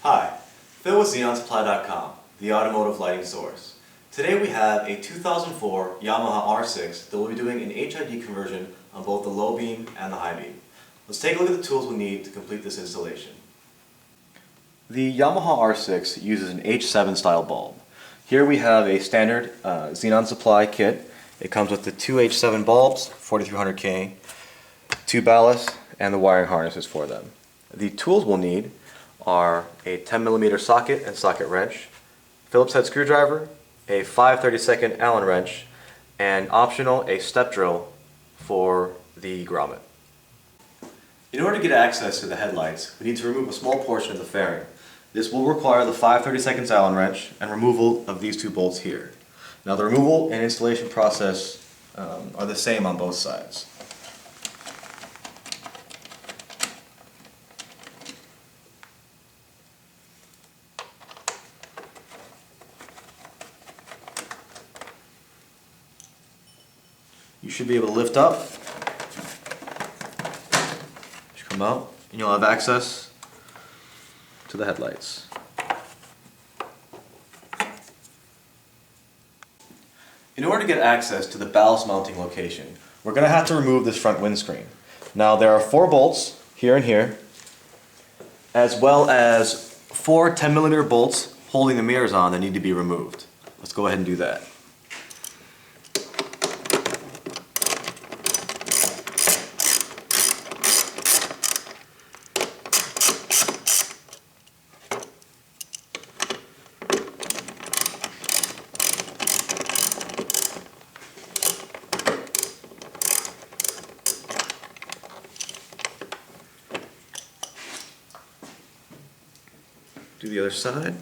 Hi, Phil with XenonSupply.com, the automotive lighting source. Today we have a 2004 Yamaha R6 that will be doing an HID conversion on both the low beam and the high beam. Let's take a look at the tools we need to complete this installation. The Yamaha R6 uses an H7 style bulb. Here we have a standard XenonSupply kit. It comes with the two H7 bulbs, 4300K, two ballasts, and the wiring harnesses for them. The tools we'll need are a 10mm socket and socket wrench, Phillips head screwdriver, a 5/32 Allen wrench, and optional a step drill for the grommet. In order to get access to the headlights, we need to remove a small portion of the fairing. This will require the 5/32 Allen wrench and removal of these two bolts here. Now the removal and installation process are the same on both sides. You should be able to lift up, just come out, and you'll have access to the headlights. In order to get access to the ballast mounting location, we're going to have to remove this front windscreen. Now there are 4 bolts here and here, as well as 4 10mm bolts holding the mirrors on that need to be removed. Let's go ahead and do that. Do the other side.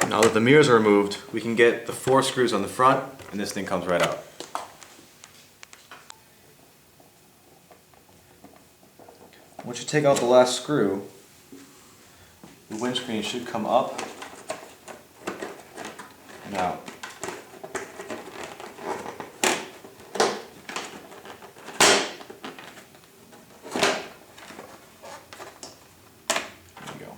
Now that the mirrors are removed, we can get the 4 screws on the front, and this thing comes right out. Once you take out the last screw, the windscreen should come up and out. There you go.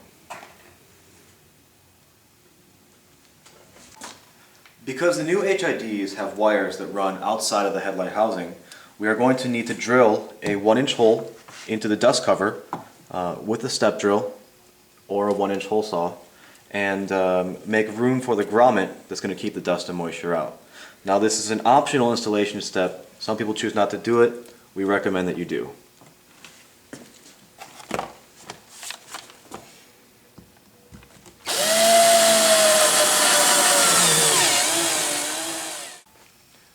Because the new HIDs have wires that run outside of the headlight housing, we are going to need to drill a 1-inch hole into the dust cover with a step drill or a 1-inch hole saw, and make room for the grommet that's going to keep the dust and moisture out. Now this is an optional installation step. Some people choose not to do it. We recommend that you do.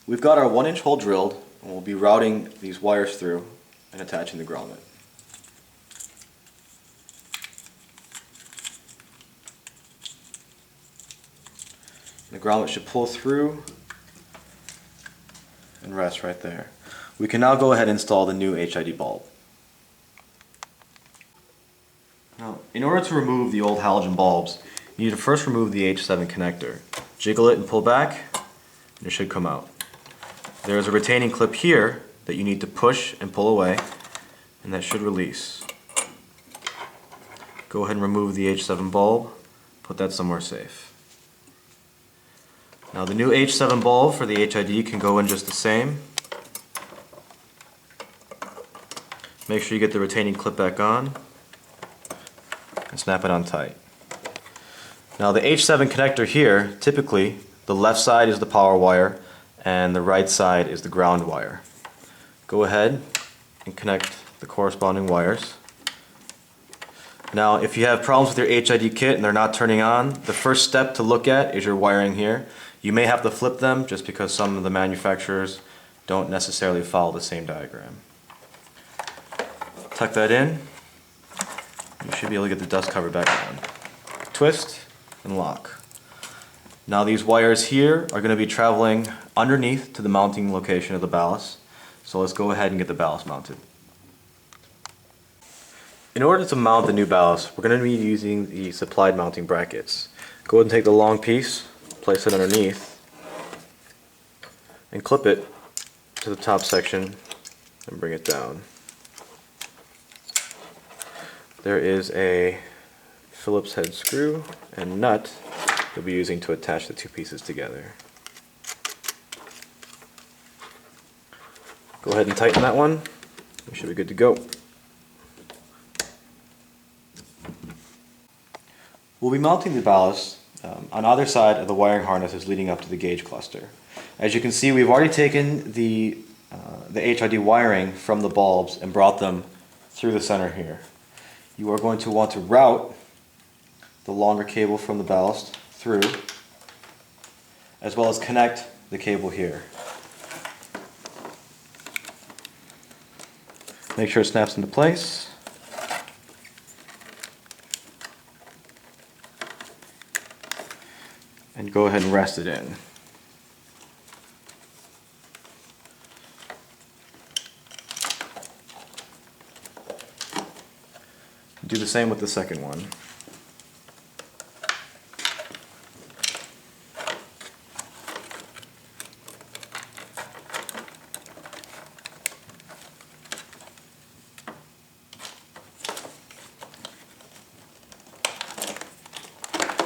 We've got our 1-inch hole drilled, and we'll be routing these wires through and attaching the grommet. The grommet should pull through and rest right there. We can now go ahead and install the new HID bulb. Now, in order to remove the old halogen bulbs, you need to first remove the H7 connector. Jiggle it and pull back, and it should come out. There is a retaining clip here that you need to push and pull away, and that should release. Go ahead and remove the H7 bulb, put that somewhere safe. Now the new H7 bulb for the HID can go in just the same. Make sure you get the retaining clip back on and snap it on tight. Now the H7 connector here, typically the left side is the power wire and the right side is the ground wire. Go ahead and connect the corresponding wires. Now if you have problems with your HID kit and they're not turning on, the first step to look at is your wiring here. You may have to flip them just because some of the manufacturers don't necessarily follow the same diagram. Tuck that in You should be able to get the dust cover back on. Twist and lock. Now these wires here are going to be traveling underneath to the mounting location of the ballast. So let's go ahead and get the ballast mounted. In order to mount the new ballast, we're going to be using the supplied mounting brackets. Go ahead and take the long piece, place it underneath, and clip it to the top section and bring it down. There is a Phillips head screw and nut you'll be using to attach the two pieces together. Go ahead and tighten that one. We should be good to go. We'll be mounting the ballast on either side of the wiring harnesses leading up to the gauge cluster. As you can see, we've already taken the HID wiring from the bulbs and brought them through the center here. You are going to want to route the longer cable from the ballast through, as well as connect the cable here. Make sure it snaps into place. And go ahead and rest it in. Do the same with the second one.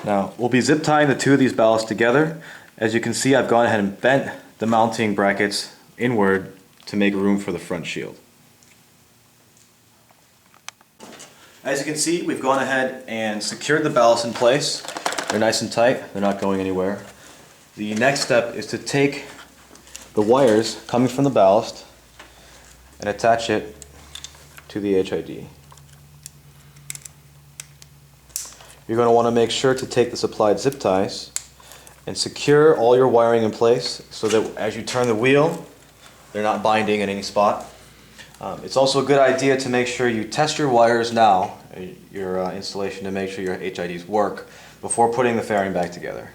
Now, we'll be zip tying the two of these ballasts together. As you can see, I've gone ahead and bent the mounting brackets inward to make room for the front shield. As you can see, we've gone ahead and secured the ballast in place. They're nice and tight, they're not going anywhere. The next step is to take the wires coming from the ballast and attach it to the HID. You're going to want to make sure to take the supplied zip ties and secure all your wiring in place so that as you turn the wheel, they're not binding at any spot. It's also a good idea to make sure you test your wires now, your installation, to make sure your HIDs work before putting the fairing back together.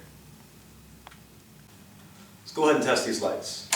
Let's go ahead and test these lights.